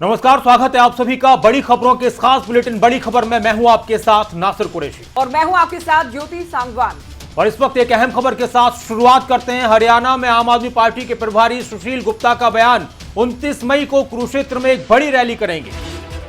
नमस्कार, स्वागत है आप सभी का बड़ी खबरों के इस खास बुलेटिन बड़ी खबर में। मैं हूं आपके साथ नासिर कुरैशी और मैं हूं आपके साथ ज्योति सांगवान। और इस वक्त एक अहम खबर के साथ शुरुआत करते हैं। हरियाणा में आम आदमी पार्टी के प्रभारी सुशील गुप्ता का बयान, 29 मई को कुरुक्षेत्र में एक बड़ी रैली करेंगे।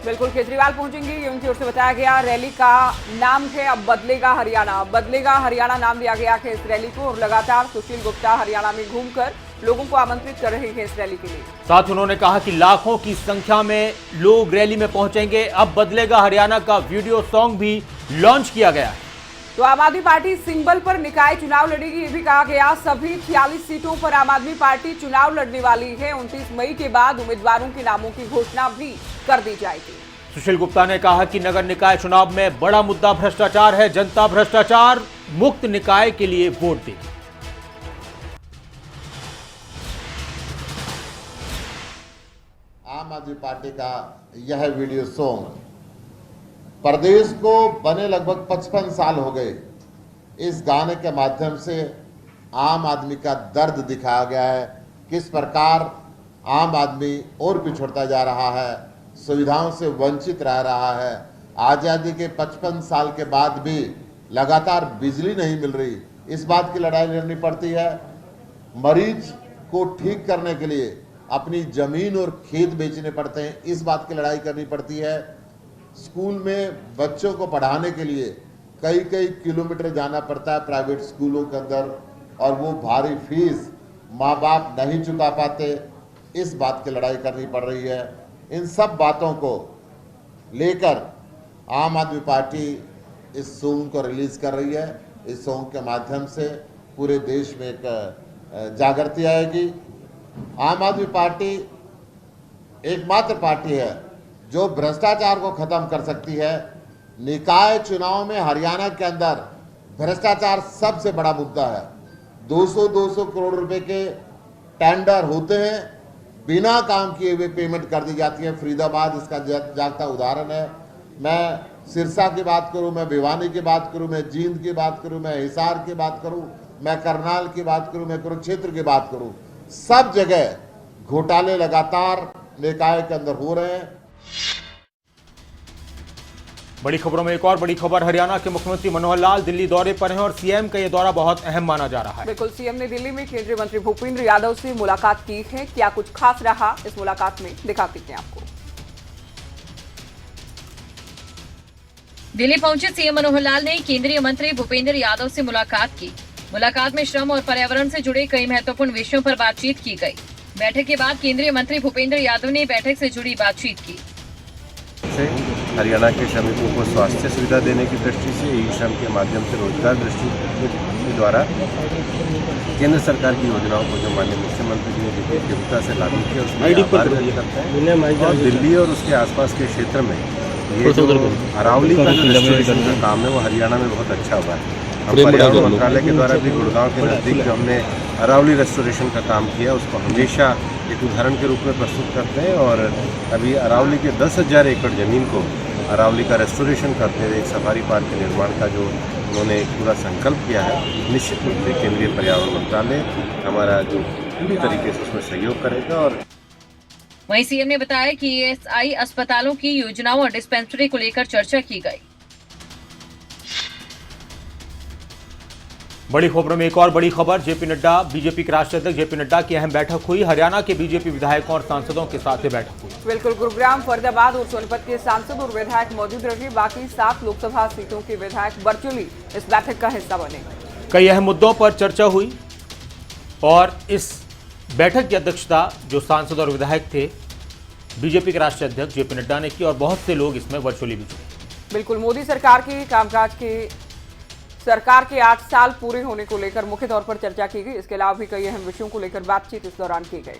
बिल्कुल, केजरीवाल पहुंचेंगे, ये उनकी ओर से बताया गया। रैली का नाम है अब बदलेगा हरियाणा। अब बदलेगा हरियाणा नाम दिया गया है इस रैली को और लगातार सुशील गुप्ता हरियाणा में घूमकर लोगों को आमंत्रित कर रहे हैं इस रैली के लिए। साथ ही उन्होंने कहा कि लाखों की संख्या में लोग रैली में पहुंचेंगे। अब बदलेगा हरियाणा का वीडियो सॉन्ग भी लॉन्च किया गया है। तो आम आदमी पार्टी सिंबल पर निकाय चुनाव लड़ेगी, ये भी कहा गया। सभी 46 सीटों पर आम आदमी पार्टी चुनाव लड़ने वाली है। 29 मई के बाद उम्मीदवारों के नामों की घोषणा भी कर दी जाएगी। सुशील गुप्ता ने कहा कि नगर निकाय चुनाव में बड़ा मुद्दा भ्रष्टाचार है। जनता भ्रष्टाचार मुक्त निकाय के लिए वोट देगी। आम आदमी पार्टी का यह वीडियो सॉन्ग प्रदेश को बने लगभग 55 साल हो गए। इस गाने के माध्यम से आम आदमी का दर्द दिखाया गया है, किस प्रकार आम आदमी और पिछड़ता जा रहा है, सुविधाओं से वंचित रह रहा है। आज़ादी के 55 साल के बाद भी लगातार बिजली नहीं मिल रही, इस बात की लड़ाई लड़नी पड़ती है। मरीज को ठीक करने के लिए अपनी जमीन और खेत बेचने पड़ते हैं, इस बात की लड़ाई करनी पड़ती है। स्कूल में बच्चों को पढ़ाने के लिए कई कई किलोमीटर जाना पड़ता है प्राइवेट स्कूलों के अंदर, और वो भारी फीस माँ बाप नहीं चुका पाते, इस बात की लड़ाई करनी पड़ रही है। इन सब बातों को लेकर आम आदमी पार्टी इस सॉन्ग को रिलीज कर रही है। इस सॉन्ग के माध्यम से पूरे देश में एक जागृति आएगी। आम आदमी पार्टी एकमात्र पार्टी है जो भ्रष्टाचार को खत्म कर सकती है। निकाय चुनाव में हरियाणा के अंदर भ्रष्टाचार सबसे बड़ा मुद्दा है। 200-200 करोड़ रुपए के टेंडर होते हैं, बिना काम किए हुए पेमेंट कर दी जाती है। फरीदाबाद इसका जागता उदाहरण है। मैं सिरसा की बात करूं, मैं भिवानी की बात करूं, मैं जींद की बात करूं, मैं हिसार की बात करूं, मैं करनाल की बात करूं, मैं कुरुक्षेत्र की बात करूं, सब जगह घोटाले लगातार निकाय के अंदर हो रहे हैं। बड़ी खबरों में एक और बड़ी खबर, हरियाणा के मुख्यमंत्री मनोहर लाल दिल्ली दौरे पर हैं और सीएम का यह दौरा बहुत अहम माना जा रहा है। बिल्कुल, सीएम ने दिल्ली में केंद्रीय मंत्री भूपेंद्र यादव से मुलाकात की है। क्या कुछ खास रहा इस मुलाकात में, दिखाते हैं आपको। दिल्ली पहुंचे सीएम मनोहर लाल ने केंद्रीय मंत्री भूपेंद्र यादव से मुलाकात की। मुलाकात में श्रम और पर्यावरण से जुड़े कई महत्वपूर्ण विषयों पर बातचीत की गई। बैठक के बाद केंद्रीय मंत्री भूपेंद्र यादव ने बैठक से जुड़ी बातचीत की। हरियाणा के श्रमिकों को स्वास्थ्य सुविधा देने की दृष्टि से ई श्रम के माध्यम से रोजगार दृष्टि के द्वारा केंद्र सरकार की योजनाओं को जो माननीय मुख्यमंत्री जी ने विद्युता से लागू किया उसमें आभार व्यक्त करते हैं। और दिल्ली और उसके आसपास के क्षेत्र में ये जो अरावली का जो रेस्टोरेशन का काम है वो हरियाणा में बहुत अच्छा हुआ है। हम पर्यावरण मंत्रालय के द्वारा भी गुड़गांव के नज़दीक जो हमने अरावली रेस्टोरेशन का काम किया उसको हमेशा एक उदाहरण के रूप में प्रस्तुत करते हैं। और अभी अरावली के 10,000 एकड़ ज़मीन को अरावली का रेस्टोरेशन करते हुए एक सफारी पार्क के निर्माण का जो उन्होंने एक पूरा संकल्प किया है, निश्चित रूप से केंद्रीय पर्यावरण मंत्रालय हमारा जो पूरी तरीके से उसमें सहयोग करेगा। और वहीं सीएम ने बताया कि ईएसआई अस्पतालों की योजनाओं और डिस्पेंसरी को लेकर चर्चा की गई। बड़ी खबरों में एक और बड़ी खबर, जेपी नड्डा, बीजेपी के राष्ट्रीय अध्यक्ष जेपी नड्डा की अहम बैठक हुई। हरियाणा के बीजेपी विधायकों और सांसदों के साथ ये बैठक हुई। बिल्कुल, गुरुग्राम, फरीदाबाद और सोनीपत के सांसद और विधायक मौजूद रहे। बाकी 7 लोकसभा सीटों के विधायक वर्चुअली इस बैठक का हिस्सा बने। कई अहम मुद्दों पर चर्चा हुई और इस बैठक की अध्यक्षता जो सांसद और विधायक थे बीजेपी के राष्ट्रीय अध्यक्ष जेपी नड्डा ने की और बहुत से लोग इसमें वर्चुअली भी जुड़े। बिल्कुल, मोदी सरकार के कामकाज के सरकार के 8 साल पूरे होने को लेकर मुख्य तौर पर चर्चा की गई। इसके अलावा भी कई अहम विषयों को लेकर बातचीत इस दौरान की गई।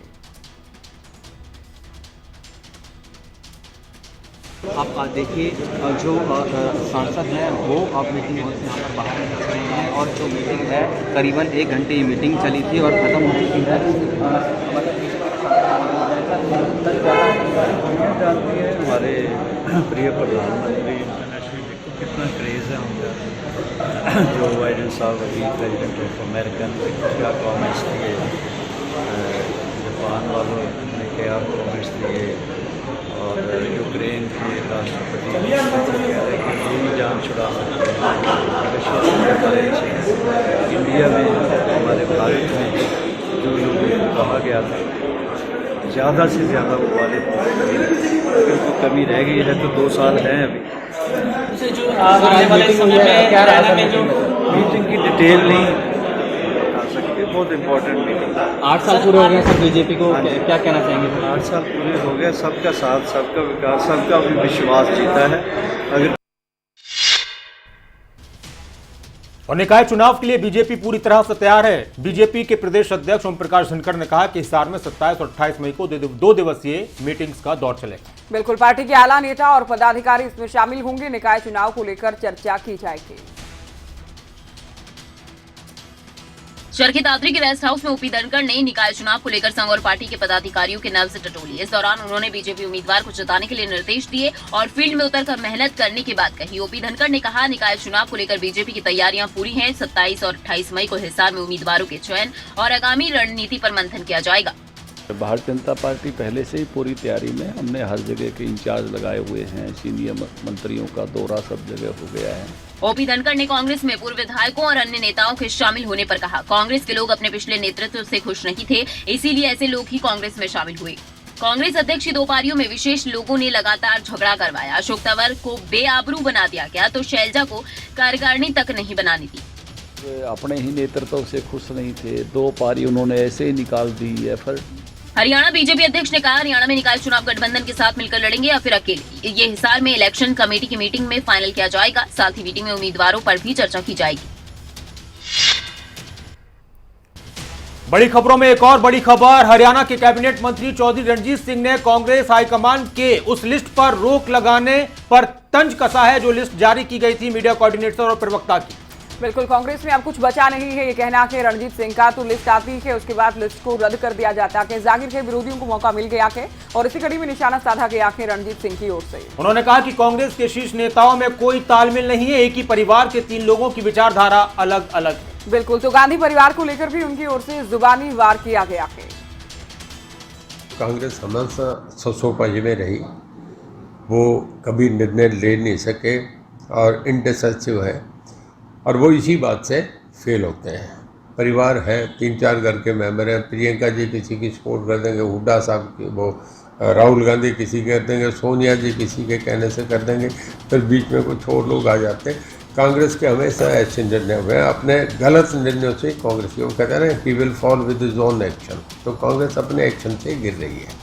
आप देखिए जो सांसद हैं वो अब मीटिंग हॉल से यहाँ पर बाहर निकल रहे हैं और जो मीटिंग है करीबन 1 घंटे ये मीटिंग चली थी और ख़त्म हो चुकी है। जानती है हमारे प्रिय प्रधानमंत्री कितना क्रेज़ है उनका। जो बाइडेन साहब अभी प्रेसिडेंट ऑफ अमेरिकन क्या कॉमेंट्स दिए, जापान वालों ने क्या कॉमेंट्स दिए के राष्ट्रपति कोई जान छुड़ा सकते हैं। इंडिया में, हमारे भारत में जो लोगों को कहा गया था ज़्यादा से ज़्यादा वो वाले अगर कोई कमी रह गई है तो 2 साल हैं अभी। जो आने वाले समय में क्या रहा में जो मीटिंग की डिटेल नहीं बता सकते, बहुत इम्पोर्टेंट मीटिंग। 8 साल पूरे हो गए सर, बीजेपी को क्या कहना चाहेंगे सर? 8 साल पूरे हो गए, सबका साथ, सबका विकास, सबका भी विश्वास जीता है। अगर और निकाय चुनाव के लिए बीजेपी पूरी तरह से तैयार है। बीजेपी के प्रदेश अध्यक्ष ओम प्रकाश धनखड़ ने कहा कि हिसार में 27 और 28 मई को 2 दिवसीय मीटिंग्स का दौर चलेगा। बिल्कुल, पार्टी के आला नेता और पदाधिकारी इसमें शामिल होंगे। निकाय चुनाव को लेकर चर्चा की जाएगी। चरखी दादरी के रेस्ट हाउस में ओपी धनखड़ ने निकाय चुनाव को लेकर संघ और पार्टी के पदाधिकारियों के नब्ज टटोली। इस दौरान उन्होंने बीजेपी उम्मीदवार को जिताने के लिए निर्देश दिए और फील्ड में उतरकर मेहनत करने की बात कही। ओपी धनखड़ ने कहा, निकाय चुनाव को लेकर बीजेपी की तैयारियां पूरी हैं। 27 और 28 मई को हिसार में उम्मीदवारों के चयन और आगामी रणनीति पर मंथन किया जाएगा। भारतीय जनता पार्टी पहले से ही पूरी तैयारी में, हमने हर जगह के इंचार्ज लगाए हुए हैं, सीनियर मंत्रियों का दौरा सब जगह हो गया है। ओपी धनखड़ ने कांग्रेस में पूर्व विधायकों और अन्य नेताओं के शामिल होने पर कहा, कांग्रेस के लोग अपने पिछले नेतृत्व से खुश नहीं थे, इसीलिए ऐसे लोग ही कांग्रेस में शामिल हुए। कांग्रेस अध्यक्ष की 2 पारियों में विशेष लोगों ने लगातार झगड़ा करवाया। अशोक तंवर को बेआबरू बना दिया गया तो शैलजा को कार्यकारिणी तक नहीं बनानी थी। अपने ही नेतृत्व से खुश नहीं थे, 2 पारी उन्होंने ऐसे ही निकाल दी है। फिर हरियाणा बीजेपी अध्यक्ष ने कहा, हरियाणा में निकाय चुनाव गठबंधन के साथ मिलकर लड़ेंगे या फिर अकेले। ये हिसार में इलेक्शन कमेटी की मीटिंग में फाइनल किया जाएगा। साथ ही मीटिंग में उम्मीदवारों पर भी चर्चा की जाएगी। बड़ी खबरों में एक और बड़ी खबर, हरियाणा के कैबिनेट मंत्री चौधरी रणजीत सिंह ने कांग्रेस हाईकमान के उस लिस्ट पर रोक लगाने पर तंज कसा है जो लिस्ट जारी की गई थी मीडिया कोऑर्डिनेटर और प्रवक्ता की। बिल्कुल, कांग्रेस में अब कुछ बचा नहीं है। ये कहना कि रणजीत सिंह का तो लिस्ट आती है, उसके बाद लिस्ट को रद्द कर दिया जाता है। जाहिर है विरोधियों को मौका मिल गया है और इसी कड़ी में निशाना साधा गया है रणजीत सिंह की ओर से। उन्होंने कहा कि कांग्रेस के शीर्ष नेताओं में कोई तालमेल नहीं है, एक ही परिवार के 3 लोगों की विचारधारा अलग अलग है। बिल्कुल, तो गांधी परिवार को लेकर भी उनकी ओर से जुबानी वार किया गया है। कांग्रेस हमेशा ससोपाई में रही, वो कभी निर्णय ले नहीं सके और इंडिसिसिव है और वो इसी बात से फेल होते हैं। परिवार है, 3-4 घर के मेंबर हैं। प्रियंका जी किसी की सपोर्ट कर देंगे, हुड्डा साहब की, वो राहुल गांधी किसी के कर देंगे, सोनिया जी किसी के कहने से कर देंगे, फिर बीच में कुछ और लोग आ जाते हैं। कांग्रेस के हमेशा ऐसे निर्णय हुए हैं, अपने गलत निर्णयों से कांग्रेस को कहते हैं ना, he will fall with his own action. तो कांग्रेस अपने एक्शन से गिर रही है।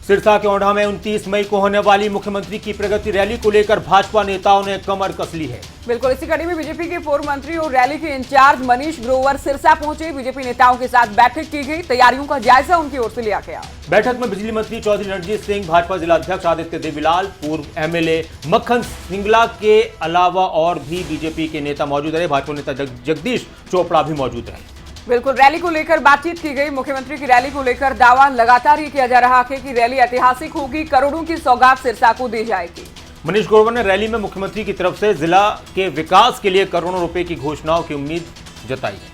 सिरसा के ओंढा में 29 मई को होने वाली मुख्यमंत्री की प्रगति रैली को लेकर भाजपा नेताओं ने कमर कस ली है। बिल्कुल, इसी कड़ी में बीजेपी के पूर्व मंत्री और रैली के इंचार्ज मनीष ग्रोवर सिरसा पहुंचे। बीजेपी नेताओं के साथ बैठक की गई, तैयारियों का जायजा उनकी ओर से लिया गया। बैठक में बिजली मंत्री चौधरी रणजीत सिंह, भाजपा जिला अध्यक्ष आदित्य देवीलाल, पूर्व एमएलए मक्खन सिंगला के अलावा और भी बीजेपी के नेता मौजूद रहे। भाजपा नेता जगदीश चोपड़ा भी मौजूद रहे। बिल्कुल, रैली को लेकर बातचीत की गई। मुख्यमंत्री की रैली को लेकर दावा लगातार ये किया जा रहा है कि रैली ऐतिहासिक होगी, करोड़ों की सौगात सिरसा को दी जाएगी। मनीष ग्रोवर ने रैली में मुख्यमंत्री की तरफ से जिला के विकास के लिए करोड़ों रुपए की घोषणाओं की उम्मीद जताई है।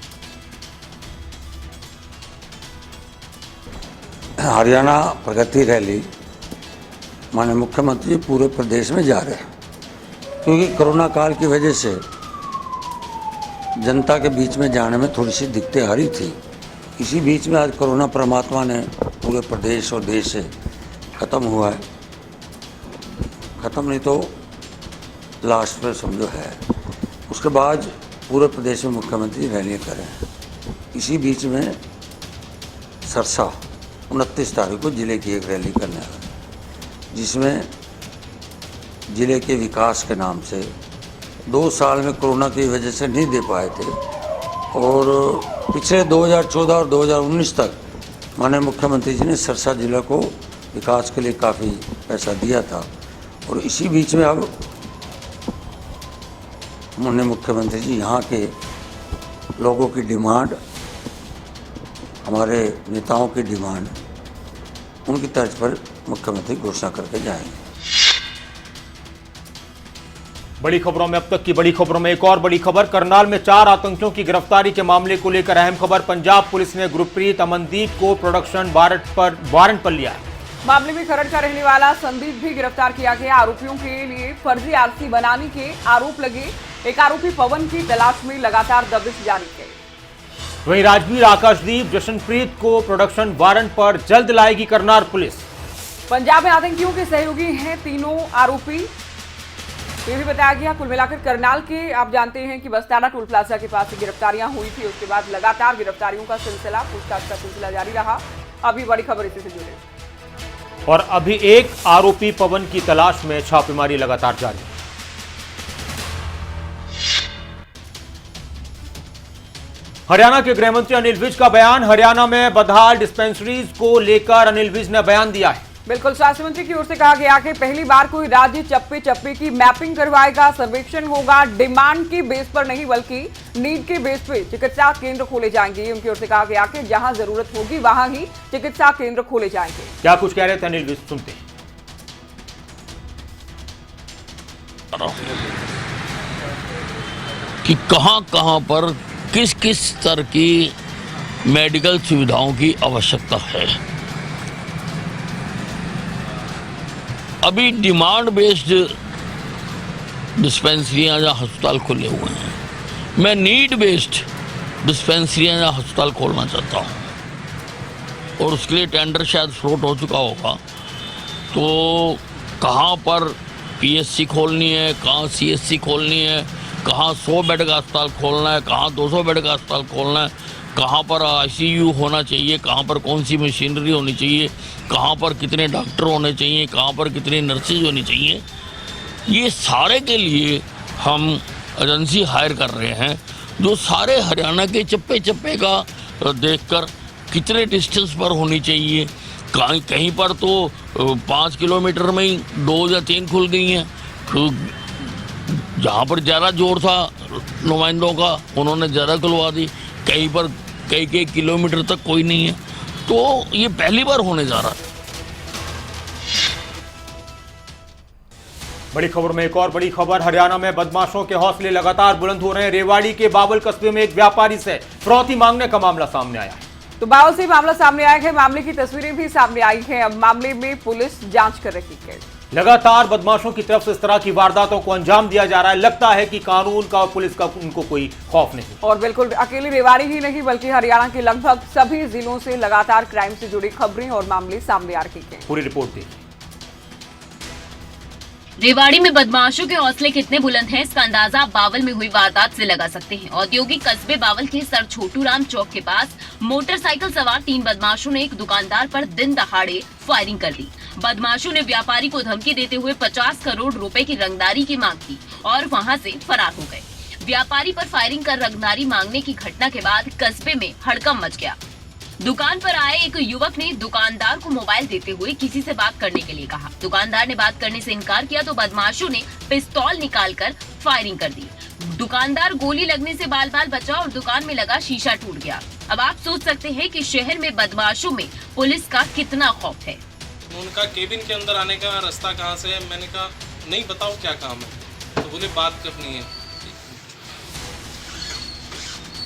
हरियाणा प्रगति रैली माननीय मुख्यमंत्री पूरे प्रदेश में जा रहे हैं, क्योंकि कोरोना काल की वजह से जनता के बीच में जाने में थोड़ी सी दिक्कतें आ रही थी। इसी बीच में आज कोरोना परमात्मा ने पूरे प्रदेश और देश से ख़त्म हुआ है। ख़त्म नहीं तो लास्ट पे समझो है। उसके बाद पूरे प्रदेश में मुख्यमंत्री रैलियाँ करें। इसी बीच में सरसा 29 तारीख को ज़िले की एक रैली करने वाला, जिसमें ज़िले के विकास के नाम से 2 साल में कोरोना की वजह से नहीं दे पाए थे और पिछले 2014 और 2019 तक माननीय मुख्यमंत्री जी ने सरसा जिला को विकास के लिए काफ़ी पैसा दिया था। और इसी बीच में अब माननीय मुख्यमंत्री जी यहाँ के लोगों की डिमांड, हमारे नेताओं की डिमांड, उनकी तर्ज पर मुख्यमंत्री घोषणा करके जाएंगे। बड़ी खबरों में अब तक की बड़ी खबरों में एक और बड़ी खबर, करनाल में 4 आतंकियों की गिरफ्तारी के मामले को लेकर अहम खबर। पंजाब पुलिस ने गुरप्रीत अमनदीप को प्रोडक्शन वारंट पर लिया है। मामले में खरड़ का रहने वाला संदीप भी गिरफ्तार किया गया। आरोपियों के लिए फर्जी आरसी बनाने के आरोप लगे। एक आरोपी पवन की तलाश में लगातार दबिश जारी है। वहीं राजवीर, आकाशदीप, जशनप्रीत को प्रोडक्शन वारंट पर जल्द लाएगी करनाल पुलिस। पंजाब में आतंकियों के सहयोगी हैं तीनों आरोपी, ये भी बताया गया। कुल मिलाकर करनाल के आप जानते हैं कि बस्ताना टोल प्लाजा के पास गिरफ्तारियां हुई थी। उसके बाद लगातार गिरफ्तारियों का सिलसिला, पूछताछ का सिलसिला जारी रहा। अभी बड़ी खबर इसी से जुड़ी और अभी एक आरोपी पवन की तलाश में छापेमारी लगातार जारी है। हरियाणा के गृह मंत्री अनिल विज का बयान। हरियाणा में बदहाल डिस्पेंसरीज को लेकर अनिल विज ने बयान दिया है। बिल्कुल, स्वास्थ्य मंत्री की ओर से कहा गया कि पहली बार कोई राज्य चप्पे चप्पे की मैपिंग करवाएगा, सर्वेक्षण होगा। डिमांड की बेस पर नहीं बल्कि नीड के बेस पे चिकित्सा केंद्र खोले जाएंगे। उनकी ओर से कहा गया कि जहां जरूरत होगी वहां ही चिकित्सा केंद्र खोले जाएंगे। क्या कुछ कह रहे थे अनिल विज, सुनते हैं। कि कहां पर किस किस स्तर की मेडिकल सुविधाओं की आवश्यकता है। अभी डिमांड बेस्ड डिस्पेंसरियां या अस्पताल खुले हुए हैं। मैं नीड बेस्ड डिस्पेंसरियां या अस्पताल खोलना चाहता हूं और उसके लिए टेंडर शायद फ्लोट हो चुका होगा। तो कहां पर पीएससी खोलनी है, कहां सीएससी खोलनी है, कहाँ 100 बेड का अस्पताल खोलना है, कहाँ 200 बेड का अस्पताल खोलना है, कहाँ पर आईसीयू होना चाहिए, कहाँ पर कौन सी मशीनरी होनी चाहिए, कहाँ पर कितने डॉक्टर होने चाहिए, कहाँ पर कितनी नर्सेज होनी चाहिए, ये सारे के लिए हम एजेंसी हायर कर रहे हैं जो सारे हरियाणा के चप्पे चप्पे का देखकर कितने डिस्टेंस पर होनी चाहिए। कहीं पर तो 5 किलोमीटर में ही 2 या 3 खुल गई हैं। जहाँ पर ज़्यादा जोर था नुमाइंदों का उन्होंने ज़्यादा खुलवा दी, कहीं पर कई किलोमीटर तक कोई नहीं है। तो ये पहली बार होने जा रहा है। बड़ी खबर में एक और बड़ी खबर। हरियाणा में बदमाशों के हौसले लगातार बुलंद हो रहे हैं। रेवाड़ी के बावल कस्बे में एक व्यापारी से फिरौती मांगने का मामला सामने आया है। तो बावल से मामला सामने आया है। मामले की तस्वीरें भी सामने आई हैं। अब मामले में पुलिस जांच कर रही है। लगातार बदमाशों की तरफ से इस तरह की वारदातों को अंजाम दिया जा रहा है। लगता है कि कानून का और पुलिस का उनको कोई खौफ नहीं। और बिल्कुल अकेली रेवाड़ी ही नहीं बल्कि हरियाणा के लगभग सभी जिलों से लगातार क्राइम से जुड़ी खबरें और मामले सामने आ रही हैं। पूरी रिपोर्ट देखिए। रेवाड़ी में बदमाशों के हौसले कितने बुलंद हैं, इसका अंदाजा आप बावल में हुई वारदात से लगा सकते हैं। औद्योगिक कस्बे बावल के सर छोटू राम चौक के पास मोटरसाइकिल सवार 3 बदमाशों ने एक दुकानदार पर दिन दहाड़े फायरिंग कर दी। बदमाशों ने व्यापारी को धमकी देते हुए 50 करोड़ रुपए की रंगदारी की मांग की और वहां से फरार हो गए। व्यापारी पर फायरिंग कर रंगदारी मांगने की घटना के बाद कस्बे में हड़कंप मच गया। दुकान पर आए एक युवक ने दुकानदार को मोबाइल देते हुए किसी से बात करने के लिए कहा। दुकानदार ने बात करने से इनकार किया तो बदमाशों ने पिस्तौल निकालकर फायरिंग कर दी। दुकानदार गोली लगने से बाल बाल बचा और दुकान में लगा शीशा टूट गया। अब आप सोच सकते हैं कि शहर में बदमाशों में पुलिस का कितना खौफ है। उनका केबिन के अंदर आने का रास्ता कहाँ से है, मैंने कहा नहीं बताओ क्या काम है, तो बोले बात करनी है।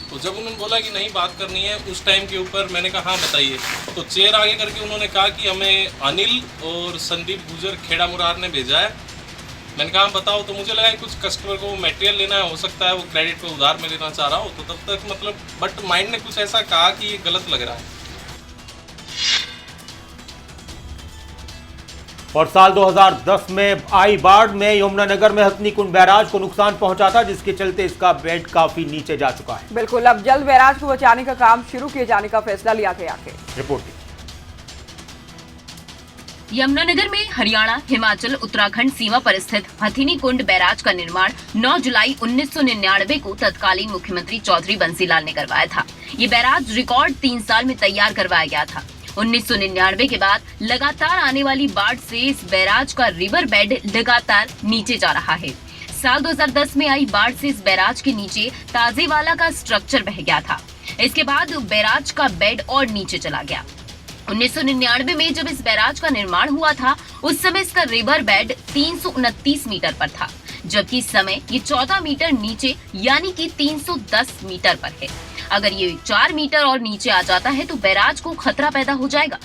तो जब उन्होंने बोला कि नहीं बात करनी है उस टाइम के ऊपर मैंने कहा हाँ बताइए, तो चेयर आगे करके उन्होंने कहा कि हमें अनिल और संदीप गुजर खेड़ा मुरार ने भेजा है। मैंने कहा बताओ, तो मुझे लगा कि कुछ कस्टमर को मटेरियल लेना है, हो सकता है वो क्रेडिट पे उधार में लेना चाह रहा हो, तो तब तक मतलब बट माइंड ने कुछ ऐसा कहा कि ये गलत लग रहा है। और साल 2010 में आई बाढ़ में यमुनानगर में हथनीकुंड बैराज को नुकसान पहुंचा था, जिसके चलते इसका बेड काफी नीचे जा चुका है। बिल्कुल, अब जल्द बैराज को बचाने का काम शुरू किए जाने का फैसला लिया गया है। रिपोर्ट। यमुनानगर में हरियाणा, हिमाचल, उत्तराखंड सीमा पर स्थित हथनीकुंड बैराज का निर्माण 9 जुलाई 1999 को तत्कालीन मुख्यमंत्री चौधरी बंसीलाल ने करवाया था। ये बैराज रिकॉर्ड 3 साल में तैयार करवाया गया था। 1999 के बाद लगातार आने वाली बाढ़ से इस बैराज का रिवर बेड लगातार नीचे जा रहा है। साल 2010 में आई बाढ़ से इस बैराज के नीचे ताजेवाला का स्ट्रक्चर बह गया था। इसके बाद बैराज का बेड और नीचे चला गया। 1999 में जब इस बैराज का निर्माण हुआ था उस समय इसका रिवर बेड 329 मीटर पर था, जबकि इस समय ये 14 मीटर नीचे यानी कि 310 मीटर पर है। अगर ये 4 मीटर और नीचे आ जाता है तो बैराज को खतरा पैदा हो जाएगा।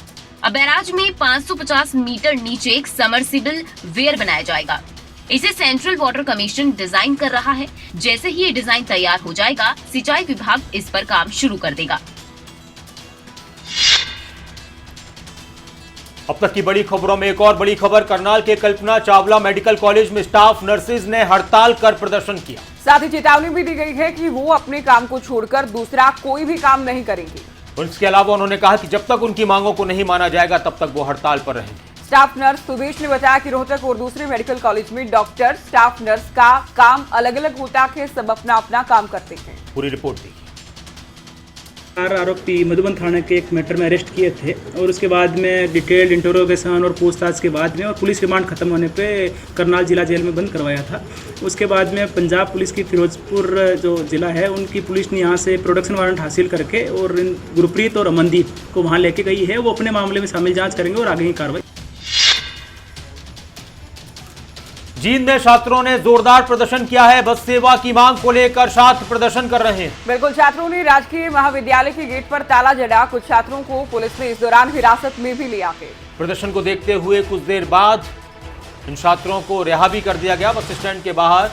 अब अब बैराज में 550 मीटर नीचे एक सबमर्सिबल वेयर बनाया जाएगा। इसे सेंट्रल वाटर कमीशन डिजाइन कर रहा है। जैसे ही ये डिजाइन तैयार हो जाएगा, सिंचाई विभाग इस पर काम शुरू कर देगा। अब तक की बड़ी खबरों में एक और बड़ी खबर, करनाल के कल्पना चावला मेडिकल कॉलेज में स्टाफ नर्सेज ने हड़ताल कर प्रदर्शन किया। साथ ही चेतावनी भी दी गई है कि वो अपने काम को छोड़कर दूसरा कोई भी काम नहीं करेंगे। इसके अलावा उन्होंने कहा कि जब तक उनकी मांगों को नहीं माना जाएगा तब तक वो हड़ताल पर रहेंगे। स्टाफ नर्स सुदेश ने बताया कि रोहतक और दूसरे मेडिकल कॉलेज में डॉक्टर स्टाफ नर्स का काम अलग अलग होता है, सब अपना अपना काम करते हैं। पूरी रिपोर्ट देखिए। 4 आरोपी मधुबन थाने के एक मैटर में अरेस्ट किए थे और उसके बाद में डिटेल्ड इंटरोगेशन और पूछताछ के बाद में और पुलिस रिमांड खत्म होने पे करनाल जिला जेल में बंद करवाया था। उसके बाद में पंजाब पुलिस की फिरोजपुर जो जिला है उनकी पुलिस ने यहाँ से प्रोडक्शन वारंट हासिल करके और गुरप्रीत और अमनदीप को वहाँ लेके गई है। वो अपने मामले में शामिल जाँच करेंगे और आगे की कार्रवाई। जींद में छात्रों ने जोरदार प्रदर्शन किया है। बस सेवा की मांग को लेकर छात्र प्रदर्शन कर रहे हैं। बिल्कुल, छात्रों ने राजकीय महाविद्यालय के गेट पर ताला जड़ा। कुछ छात्रों को पुलिस ने इस दौरान हिरासत में भी लिया है। प्रदर्शन को देखते हुए कुछ देर बाद इन छात्रों को रिहा भी कर दिया गया। बस स्टैंड के बाहर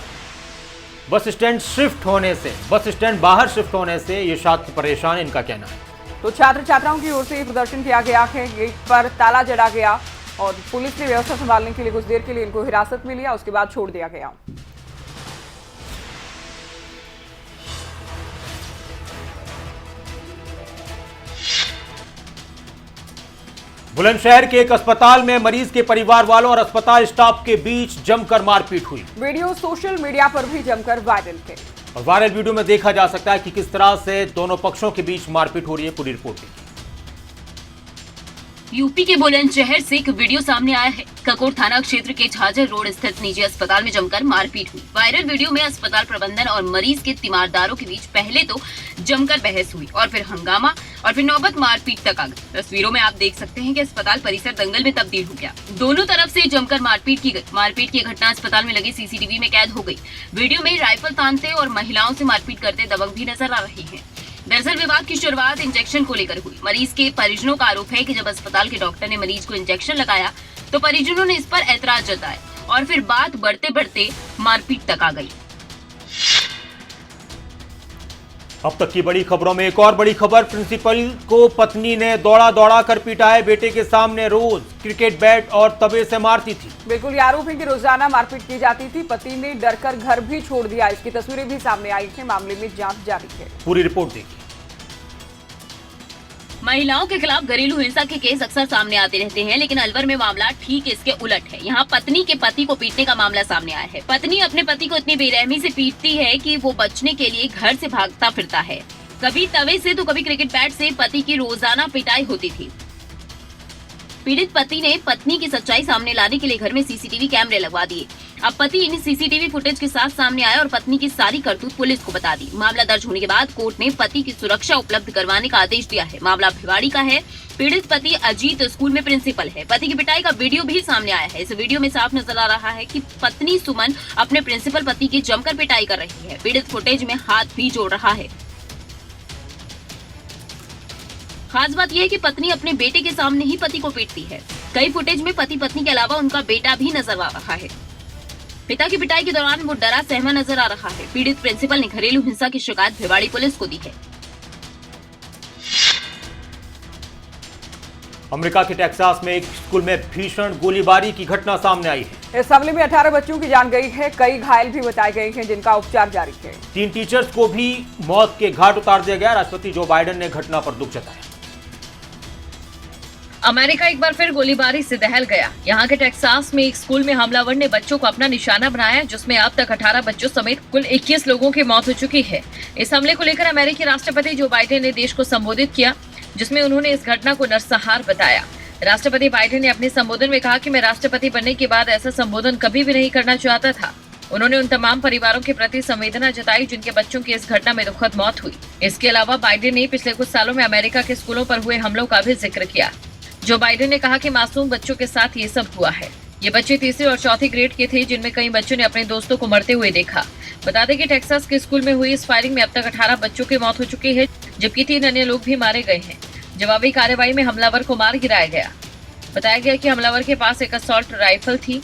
बस स्टैंड बाहर शिफ्ट होने से ये छात्र परेशान, इनका कहना है। तो छात्र छात्राओं की ओर से प्रदर्शन किया गया है। गेट पर ताला जड़ा गया और पुलिस ने व्यवस्था संभालने के लिए कुछ देर के लिए इनको हिरासत में लिया, उसके बाद छोड़ दिया गया। बुलंदशहर के एक अस्पताल में मरीज के परिवार वालों और अस्पताल स्टाफ के बीच जमकर मारपीट हुई। वीडियो सोशल मीडिया पर भी जमकर वायरल है और वायरल वीडियो में देखा जा सकता है कि किस तरह से दोनों पक्षों के बीच मारपीट हो रही है। पूरी रिपोर्ट देखिए। यूपी के बुलंदशहर से एक वीडियो सामने आया है। ककोर थाना क्षेत्र के झाझर रोड स्थित निजी अस्पताल में जमकर मारपीट हुई। वायरल वीडियो में अस्पताल प्रबंधन और मरीज के तीमारदारों के बीच पहले तो जमकर बहस हुई और फिर हंगामा और फिर नौबत मारपीट तक आ गई। तस्वीरों में आप देख सकते हैं कि अस्पताल परिसर दंगल में तब्दील हो गया। दोनों तरफ से जमकर मारपीट की गई। मारपीट की घटना अस्पताल में लगे सीसीटीवी में कैद हो गई। वीडियो में राइफल तानते और महिलाओं से मारपीट करते दबंग भी नजर आ रहे हैं। दरअसल विवाद की शुरुआत इंजेक्शन को लेकर हुई। मरीज के परिजनों का आरोप है कि जब अस्पताल के डॉक्टर ने मरीज को इंजेक्शन लगाया तो परिजनों ने इस पर ऐतराज जताया और फिर बात बढ़ते बढ़ते मारपीट तक आ गई। अब तक की बड़ी खबरों में एक और बड़ी खबर, प्रिंसिपल को पत्नी ने दौड़ा दौड़ा कर पीटा है। बेटे के सामने रोज क्रिकेट बैट और तवे से मारती थी। बिल्कुल, ये आरोप है कि रोजाना मारपीट की जाती थी। पति ने डरकर घर भी छोड़ दिया। इसकी तस्वीरें भी सामने आई है। मामले में जांच जारी है। पूरी रिपोर्ट देखिए। महिलाओं के खिलाफ घरेलू हिंसा के केस अक्सर सामने आते रहते हैं, लेकिन अलवर में मामला ठीक इसके उलट है। यहाँ पत्नी के पति को पीटने का मामला सामने आया है। पत्नी अपने पति को इतनी बेरहमी से पीटती है कि वो बचने के लिए घर से भागता फिरता है। कभी तवे से तो कभी क्रिकेट बैट से पति की रोजाना पिटाई होती थी। पीड़ित पति ने पत्नी की सच्चाई सामने लाने के लिए घर में सीसीटीवी कैमरे लगवा दिए। अब पति इन सीसीटीवी फुटेज के साथ सामने आया और पत्नी की सारी करतूत पुलिस को बता दी। मामला दर्ज होने के बाद कोर्ट ने पति की सुरक्षा उपलब्ध करवाने का आदेश दिया है। मामला भिवाड़ी का है। पीड़ित पति अजीत स्कूल में प्रिंसिपल है। पति की पिटाई का वीडियो भी सामने आया है। इस वीडियो में साफ नजर आ रहा है कि पत्नी सुमन अपने प्रिंसिपल पति की जमकर पिटाई कर रही है। पीड़ित फुटेज में हाथ भी जोड़ रहा है। खास बात यह है कि पत्नी अपने बेटे के सामने ही पति को पीटती है। कई फुटेज में पति पत्नी के अलावा उनका बेटा भी नजर आ रहा है। पिता की पिटाई के दौरान वो डरा सहमा नजर आ रहा है। पीड़ित प्रिंसिपल ने घरेलू हिंसा की शिकायत भिवाड़ी पुलिस को दी है। अमेरिका के टेक्सास में एक स्कूल में भीषण गोलीबारी की घटना सामने आई है। इस हमले में 18 बच्चों की जान गई है। कई घायल भी बताए गए हैं जिनका उपचार जारी है। 3 टीचर्स को भी मौत के घाट उतार दिया गया। राष्ट्रपति जो बाइडेन ने घटना पर दुख जताया। अमेरिका एक बार फिर गोलीबारी से दहल गया। यहाँ के टेक्सास में एक स्कूल में हमलावर ने बच्चों को अपना निशाना बनाया, जिसमें अब तक 18 बच्चों समेत कुल 21 लोगों की मौत हो चुकी है। इस हमले को लेकर अमेरिकी राष्ट्रपति जो बाइडेन ने देश को संबोधित किया, जिसमें उन्होंने इस घटना को नरसंहार बताया। राष्ट्रपति बाइडेन ने अपने संबोधन में कहा कि मैं राष्ट्रपति बनने के बाद ऐसा संबोधन कभी भी नहीं करना चाहता था। उन्होंने उन तमाम परिवारों के प्रति संवेदना जताई जिनके बच्चों की इस घटना में दुखद मौत हुई। इसके अलावा बाइडेन ने पिछले कुछ सालों में अमेरिका के स्कूलों पर हुए हमलों का भी जिक्र किया। जो बाइडेन ने कहा कि मासूम बच्चों के साथ ये सब हुआ है। ये बच्चे 3री और 4थी ग्रेड के थे, जिनमें कई बच्चों ने अपने दोस्तों को मरते हुए देखा। बता दें कि टेक्सास के स्कूल में हुई इस फायरिंग में अब तक 18 बच्चों की मौत हो चुकी है, जबकि 3 अन्य लोग भी मारे गए हैं। जवाबी कार्रवाई में हमलावर को मार गिराया गया। बताया गया कि हमलावर के पास एक असॉल्ट राइफल थी,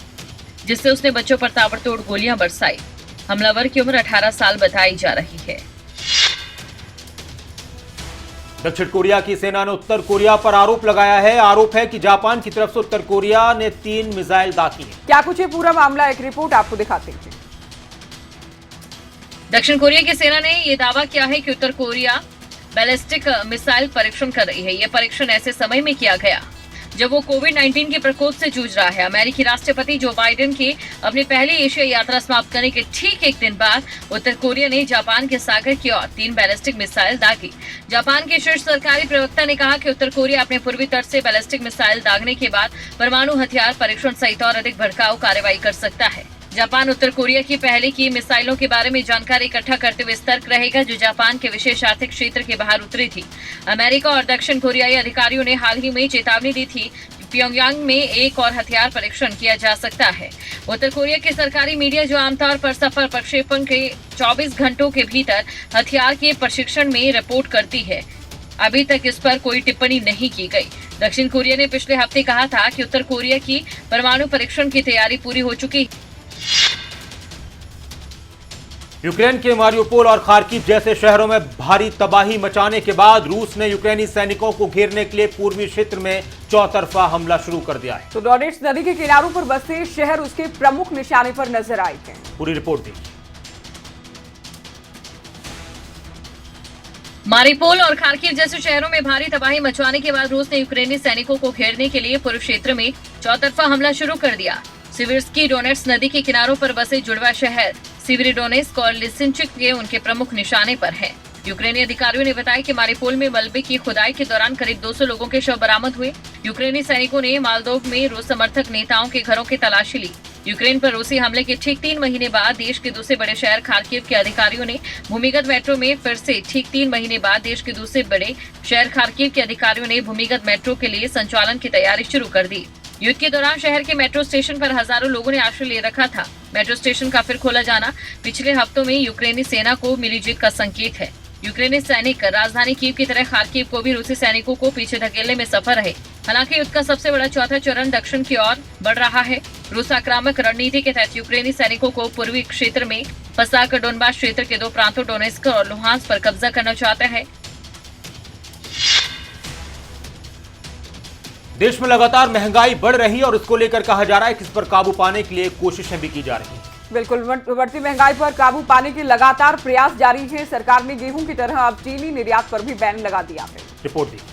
जिससे उसने बच्चों पर ताबड़तोड़ गोलियां बरसाई। हमलावर की उम्र 18 साल बताई जा रही है। दक्षिण कोरिया की सेना ने उत्तर कोरिया पर आरोप लगाया है। आरोप है कि जापान की तरफ से उत्तर कोरिया ने 3 मिसाइल दागी हैं। क्या कुछ है पूरा मामला, एक रिपोर्ट आपको दिखाते हैं। दक्षिण कोरिया की सेना ने यह दावा किया है कि उत्तर कोरिया बैलिस्टिक मिसाइल परीक्षण कर रही है। यह परीक्षण ऐसे समय में किया गया जब वो कोविड-19 के प्रकोप से जूझ रहा है। अमेरिकी राष्ट्रपति जो बाइडेन के अपनी पहली एशिया यात्रा समाप्त करने के ठीक एक दिन बाद उत्तर कोरिया ने जापान के सागर की ओर 3 बैलिस्टिक मिसाइल दागी। जापान के शीर्ष सरकारी प्रवक्ता ने कहा कि उत्तर कोरिया अपने पूर्वी तट से बैलिस्टिक मिसाइल दागने के बाद परमाणु हथियार परीक्षण सहित और अधिक भड़काऊ कार्रवाई कर सकता है। जापान उत्तर कोरिया की पहले की मिसाइलों के बारे में जानकारी इकट्ठा करते हुए सतर्क रहेगा, जो जापान के विशेष आर्थिक क्षेत्र के बाहर उतरी थी। अमेरिका और दक्षिण कोरियाई अधिकारियों ने हाल ही में चेतावनी दी थी कि प्योंगयांग में एक और हथियार परीक्षण किया जा सकता है। उत्तर कोरिया के सरकारी मीडिया, जो आमतौर पर सफल प्रक्षेपण के 24 घंटों के भीतर हथियार के प्रशिक्षण में रिपोर्ट करती है, अभी तक इस पर कोई टिप्पणी नहीं की गई। दक्षिण कोरिया ने पिछले हफ्ते कहा था कि उत्तर कोरिया की परमाणु परीक्षण की तैयारी पूरी हो चुकी है। यूक्रेन के मारियोपोल और खार्किव जैसे शहरों में भारी तबाही मचाने के बाद रूस ने यूक्रेनी सैनिकों को घेरने के लिए पूर्वी क्षेत्र में चौतरफा हमला शुरू कर दिया है। तो डोनेट्स नदी के किनारों पर बसे शहर उसके प्रमुख निशाने पर नजर आए हैं। पूरी रिपोर्ट देखिए। मारिपोल और खार्किव जैसे शहरों में भारी तबाही मचवाने के बाद रूस ने यूक्रेनी सैनिकों को घेरने के लिए पूर्व क्षेत्र में चौतरफा हमला शुरू कर दिया। सिविर्स्की डोनेट्स नदी के किनारों पर बसे जुड़वा शहर सिविरोडोनेस्क और लिसिंचिक के उनके प्रमुख निशाने पर हैं। यूक्रेनी अधिकारियों ने बताया कि मारिपोल में मलबे की खुदाई के दौरान करीब 200 लोगों के शव बरामद हुए। यूक्रेनी सैनिकों ने मालदोव में रूस समर्थक नेताओं के घरों की तलाशी ली। यूक्रेन पर रूसी हमले के ठीक 3 महीने बाद देश के दूसरे बड़े शहर खार्किव के अधिकारियों ने भूमिगत मेट्रो में फिर से ठीक 3 महीने बाद देश के दूसरे बड़े शहर खार्किव के अधिकारियों ने भूमिगत मेट्रो के लिए संचालन की तैयारी शुरू कर दी। युद्ध के दौरान शहर के मेट्रो स्टेशन पर हजारों लोगों ने आश्रय ले रखा था। मेट्रो स्टेशन का फिर खोला जाना पिछले हफ्तों में यूक्रेनी सेना को मिली जीत का संकेत है। यूक्रेनी सैनिक राजधानी कीव की तरह खार्किव को भी रूसी सैनिकों को पीछे धकेलने में सफल रहे। हालांकि युद्ध का सबसे बड़ा चौथा चरण दक्षिण की ओर बढ़ रहा है। रूस आक्रामक रणनीति के तहत यूक्रेनी सैनिकों को पूर्वी क्षेत्र में फंसाकर डोनबास क्षेत्र के 2 प्रांतों डोनेस्क और लुहांस्क पर कब्जा करना चाहता है। देश में लगातार महंगाई बढ़ रही है और इसको लेकर कहा जा रहा है कि इस पर काबू पाने के लिए कोशिशें भी की जा रही हैं। बिल्कुल, बढ़ती महंगाई पर काबू पाने के लगातार प्रयास जारी है। सरकार ने गेहूं की तरह अब चीनी निर्यात पर भी बैन लगा दिया है। रिपोर्ट देखिए।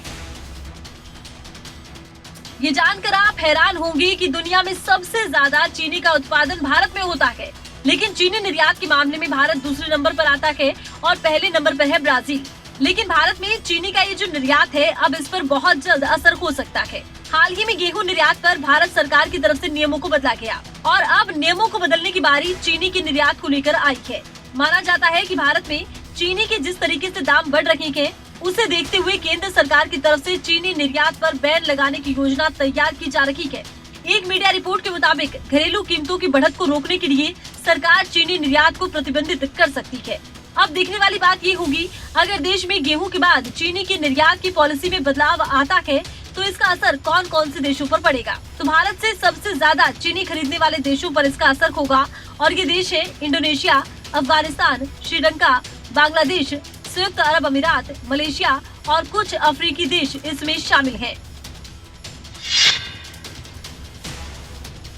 ये जानकर आप हैरान होंगे कि दुनिया में सबसे ज्यादा चीनी का उत्पादन भारत में होता है, लेकिन चीनी निर्यात के मामले में भारत दूसरे नंबर पर आता है और पहले नंबर पर है ब्राजील। लेकिन भारत में चीनी का ये जो निर्यात है, अब इस पर बहुत जल्द असर हो सकता है। हाल ही में गेहूं निर्यात पर भारत सरकार की तरफ से नियमों को बदला गया और अब नियमों को बदलने की बारी चीनी की निर्यात को लेकर आई है। माना जाता है कि भारत में चीनी के जिस तरीके से दाम बढ़ रहे हैं, उसे देखते हुए केंद्र सरकार की तरफ से चीनी निर्यात पर बैन लगाने की योजना तैयार की जा रही है। एक मीडिया रिपोर्ट के मुताबिक घरेलू कीमतों की बढ़त को रोकने के लिए सरकार चीनी निर्यात को प्रतिबंधित कर सकती है। अब देखने वाली बात ये होगी, अगर देश में गेहूं के बाद चीनी की निर्यात की पॉलिसी में बदलाव आता है तो इसका असर कौन कौन से देशों पर पड़ेगा। तो भारत से सबसे ज्यादा चीनी खरीदने वाले देशों पर इसका असर होगा और ये देश है इंडोनेशिया, अफगानिस्तान, श्रीलंका, बांग्लादेश, संयुक्त अरब अमीरात, मलेशिया और कुछ अफ्रीकी देश इसमें शामिल हैं।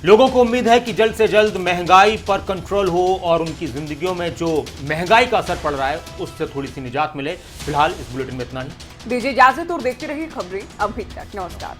लोगों को उम्मीद है कि जल्द से जल्द महंगाई पर कंट्रोल हो और उनकी जिंदगियों में जो महंगाई का असर पड़ रहा है उससे थोड़ी सी निजात मिले। फिलहाल इस बुलेटिन में इतना ही। दीजिए इजाजत और देखते रहिए खबरें अभी तक। नमस्कार।